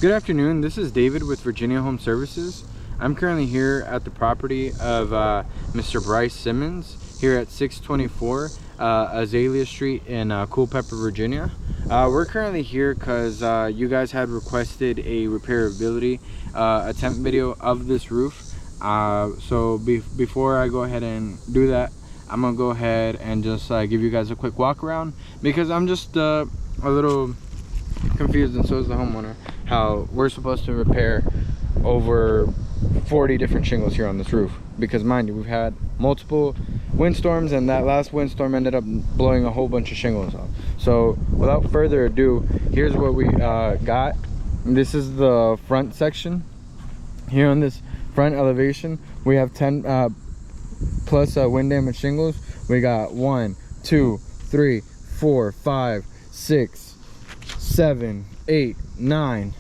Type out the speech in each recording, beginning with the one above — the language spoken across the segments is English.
Good afternoon, this is David with Virginia Home Services. I'm currently here at the property of Mr. Bryce Simmonds here at 624 Azalea Street in Culpeper, Virginia. We're currently here because you guys had requested a repairability attempt video of this roof. So before I go ahead and do that, I'm gonna go ahead and just give you guys a quick walk around, because I'm just a little confused, and so is the homeowner, how we're supposed to repair over 40 different shingles here on this roof. Because mind you, we've had multiple windstorms, and that last windstorm ended up blowing a whole bunch of shingles off. So without further ado, here's what we got. This is the front section. Here on this front elevation, we have 10 plus wind damage shingles. We got 1, 2, 3, 4, 5, 6, 7, 8, 9.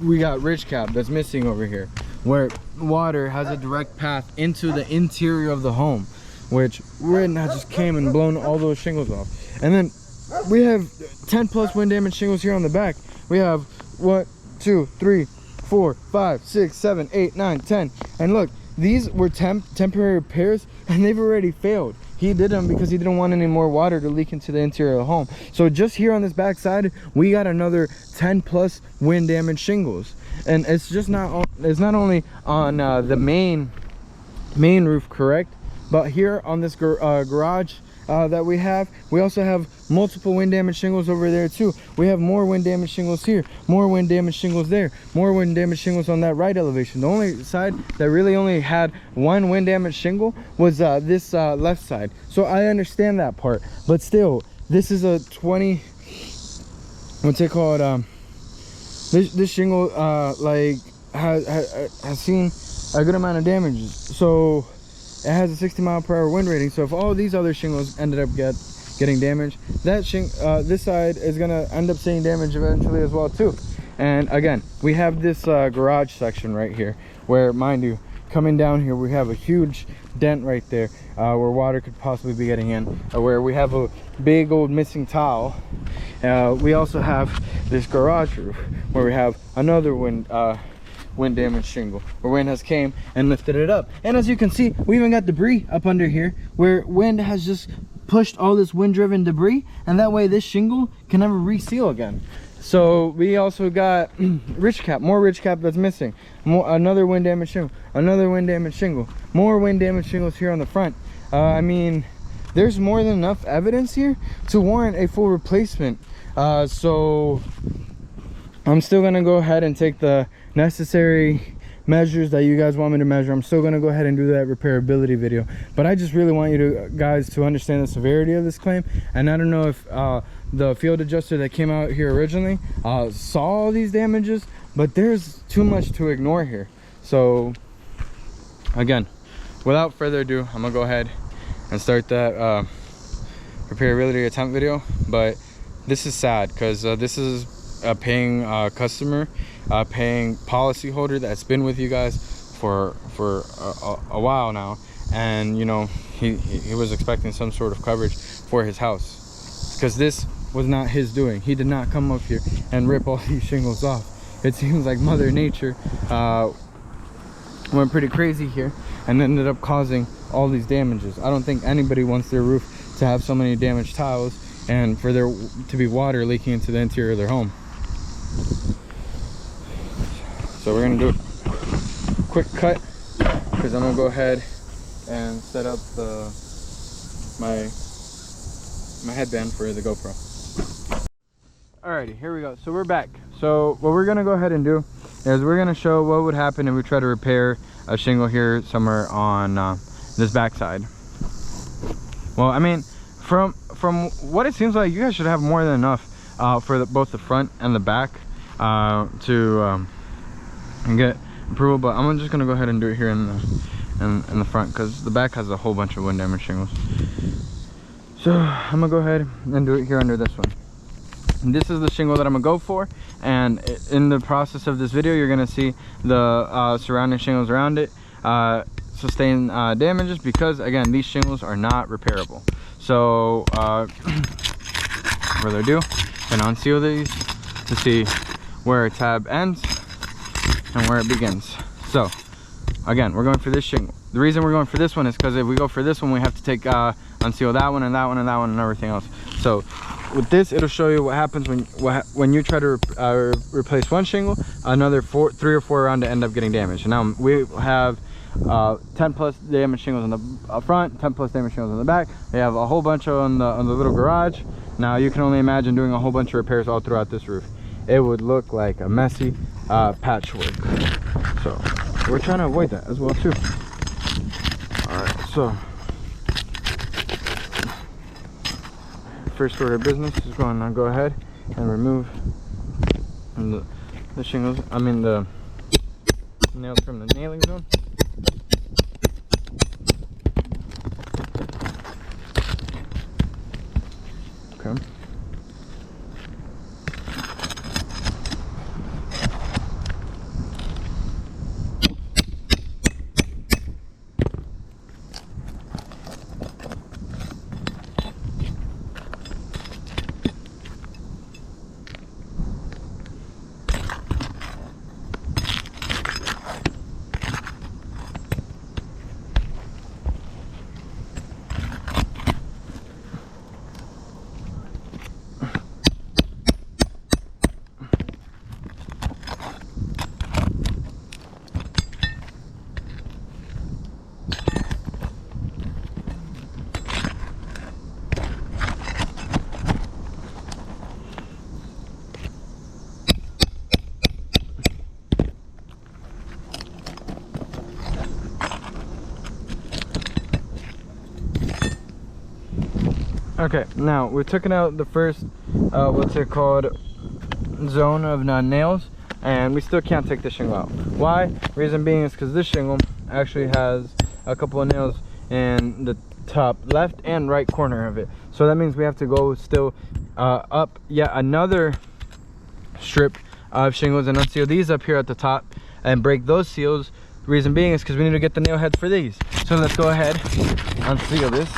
We got ridge cap that's missing over here, where water has a direct path into the interior of the home, which wind has just came and blown all those shingles off. And then we have 10 plus wind damage shingles here on the back. We have 1, 2, 3, 4, 5, 6, 7, 8, 9, 10. And look, these were temporary repairs, and they've already failed. He did them because he didn't want any more water to leak into the interior of the home. So just here on this back side, we got another 10 plus wind damage shingles. And it's just not only on the main roof, correct, but here on this garage that we also have multiple wind damage shingles over there too. We have more wind damage shingles here, more wind damage shingles there, more wind damage shingles on that right elevation. The only side that really only had one wind damage shingle was this left side. So I understand that part, but still, this is a 20, what's it called, this shingle like has seen a good amount of damages. So it has a 60-mile-per-hour wind rating. So if all these other shingles ended up getting damaged, that this side is gonna end up seeing damage eventually as well too. And again, we have this garage section right here, where, mind you, coming down here, we have a huge dent right there where water could possibly be getting in, where we have a big old missing tile. We also have this garage roof where we have another wind damage shingle, where wind has came and lifted it up. And as you can see, we even got debris up under here, where wind has just pushed all this wind driven debris, and that way this shingle can never reseal again. So we also got ridge cap, more ridge cap that's missing, another wind damage shingle, another wind damage shingle, more wind damage shingles here on the front. I mean, there's more than enough evidence here to warrant a full replacement. So I'm still gonna go ahead and take the necessary measures that you guys want me to measure. I'm still gonna go ahead and do that repairability video, but I just really want you guys to understand the severity of this claim. And I don't know if the field adjuster that came out here originally saw all these damages, but there's too much to ignore here. So again, without further ado, I'm gonna go ahead and start that repairability attempt video. But this is sad, because this is a paying customer, paying policy holder that's been with you guys for a while now, and you know, he was expecting some sort of coverage for his house, because this was not his doing. He did not come up here and rip all these shingles off. It seems like Mother Nature went pretty crazy here and ended up causing all these damages. I don't think anybody wants their roof to have so many damaged tiles and for there to be water leaking into the interior of their home. So we're gonna do a quick cut, because I'm gonna go ahead and set up my headband for the GoPro. Alrighty, here we go. So we're back. So what we're gonna go ahead and do is we're gonna show what would happen if we try to repair a shingle here somewhere on this backside. Well, I mean, from what it seems like, you guys should have more than enough for both the front and the back to get approval. But I'm just gonna go ahead and do it here in the front, because the back has a whole bunch of wind damage shingles. So I'm gonna go ahead and do it here under this one. And this is the shingle that I'm gonna go for, and in the process of this video, you're gonna see the surrounding shingles around it sustain damages, because again, these shingles are not repairable. So further ado, gonna unseal these to see where a tab ends and where it begins. So again, we're going for this shingle. The reason we're going for this one is because if we go for this one, we have to take unseal that one and that one and that one and everything else. So with this, it'll show you what happens when you try to replace one shingle, another 3 or 4 around to end up getting damaged. And now we have 10 plus damage shingles on the front, 10 plus damage shingles on the back. We have a whole bunch on the little garage. Now you can only imagine doing a whole bunch of repairs all throughout this roof. It would look like a messy patchwork. So we're trying to avoid that as well too. All right, so first order of business is going to go ahead and remove the shingles, I mean the nails from the nailing zone. Okay. Okay, now we've taken out the first what's it called, zone of nails, and we still can't take the shingle out. Why? Reason being is because this shingle actually has a couple of nails in the top left and right corner of it. So that means we have to go still up yet another strip of shingles and unseal these up here at the top and break those seals. Reason being is because we need to get the nail heads for these. So let's go ahead, unseal this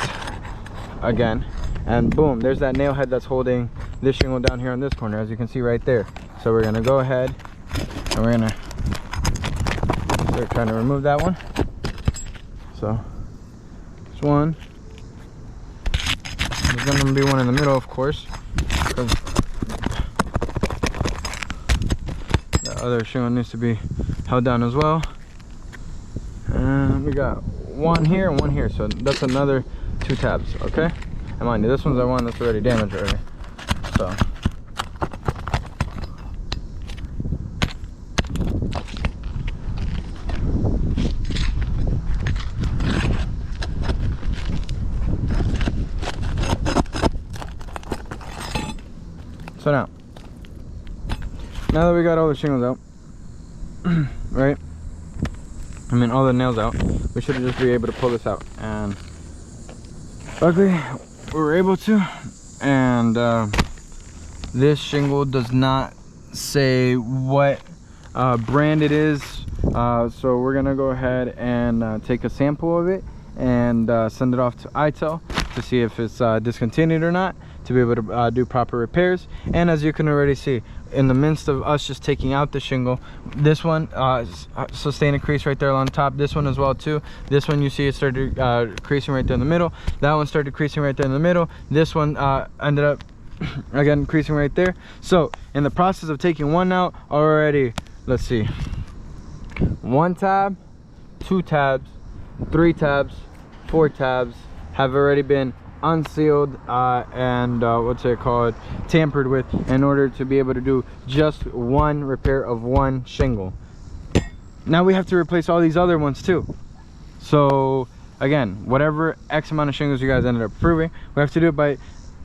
again, and boom, there's that nail head that's holding this shingle down here on this corner, as you can see right there. So we're gonna go ahead and we're gonna start trying to remove that one. So there's one. There's gonna be one in the middle, of course, because the other shingle needs to be held down as well. And we got one here and one here, so that's another 2 tabs. Okay, and mind you, this one's the one that's already damaged already. So now that we got all the shingles out, right, I mean all the nails out, we should just be able to pull this out, and luckily we were able to. And this shingle does not say what brand it is, so we're gonna go ahead and take a sample of it and send it off to ITEL to see if it's discontinued or not, to be able to do proper repairs. And as you can already see, in the midst of us just taking out the shingle, this one sustained a crease right there along the top. This one as well too. This one, you see it started creasing right there in the middle. That one started creasing right there in the middle. This one ended up again creasing right there. So in the process of taking one out already, let's see, 1 tab, 2 tabs, 3 tabs, 4 tabs have already been unsealed and what's it called, tampered with, in order to be able to do just one repair of one shingle. Now we have to replace all these other ones too. So again, whatever X amount of shingles you guys ended up approving, we have to do it by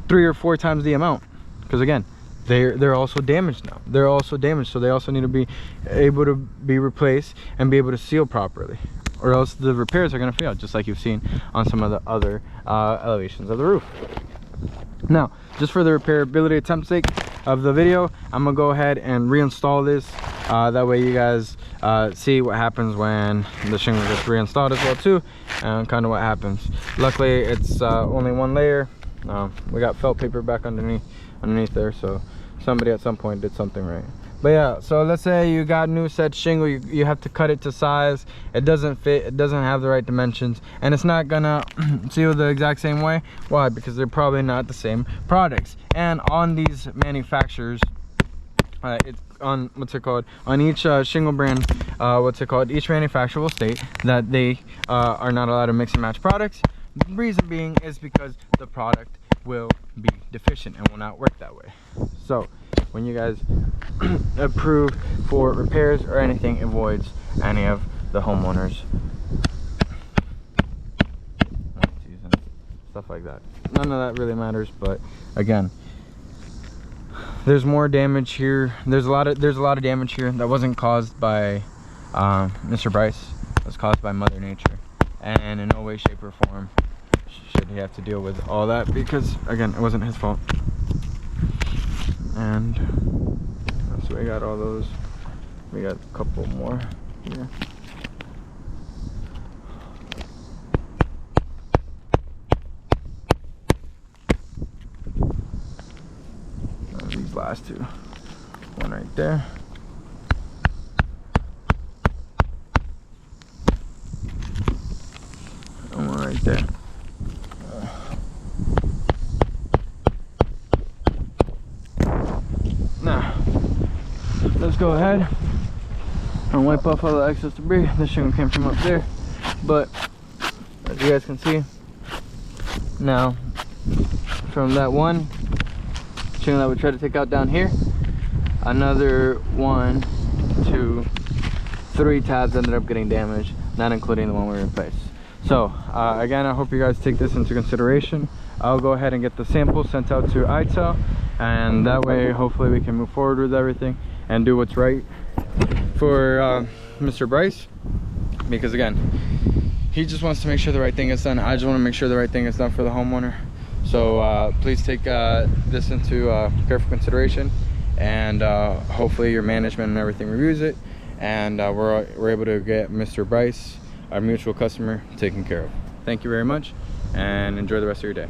3 or 4 times the amount, because again, they're also damaged now. They're also damaged, so they also need to be able to be replaced and be able to seal properly, or else the repairs are going to fail, just like you've seen on some of the other elevations of the roof. Now, just for the repairability attempt sake of the video, I'm gonna go ahead and reinstall this. That way you guys see what happens when the shingle gets reinstalled as well too, and kind of what happens. Luckily, it's only 1 layer. We got felt paper back underneath there, so somebody at some point did something right. But yeah, so let's say you got new set shingle, you have to cut it to size. It doesn't fit, it doesn't have the right dimensions, and it's not gonna seal the exact same way. Why? Because they're probably not the same products. And on these manufacturers, it's on, what's it called, on each shingle brand, each manufacturer will state that they are not allowed to mix and match products. The reason being is because the product will be deficient and will not work that way. So when you guys approve for repairs or anything, it avoids any of the homeowners stuff like that. None of that really matters, but again, there's more damage here. There's a lot of damage here that wasn't caused by Mr. Bryce. It was caused by Mother Nature, and in no way, shape, or form should he have to deal with all that, because again, it wasn't his fault. And so we got all those. We got a couple more here. These last two, one right there, and one right there. Now let's go ahead and wipe off all the excess debris. This shingle came from up there, but as you guys can see, now from that one shingle that we tried to take out down here, another 1, 2, 3 tabs ended up getting damaged, not including the one we replaced. So again, I hope you guys take this into consideration. I'll go ahead and get the sample sent out to ITEL, and that way hopefully we can move forward with everything and do what's right for Mr. Bryce, because again, he just wants to make sure the right thing is done. I just want to make sure the right thing is done for the homeowner. So please take this into careful consideration, and hopefully your management and everything reviews it, and we're able to get Mr. Bryce, our mutual customer, taken care of. Thank you very much, and enjoy the rest of your day.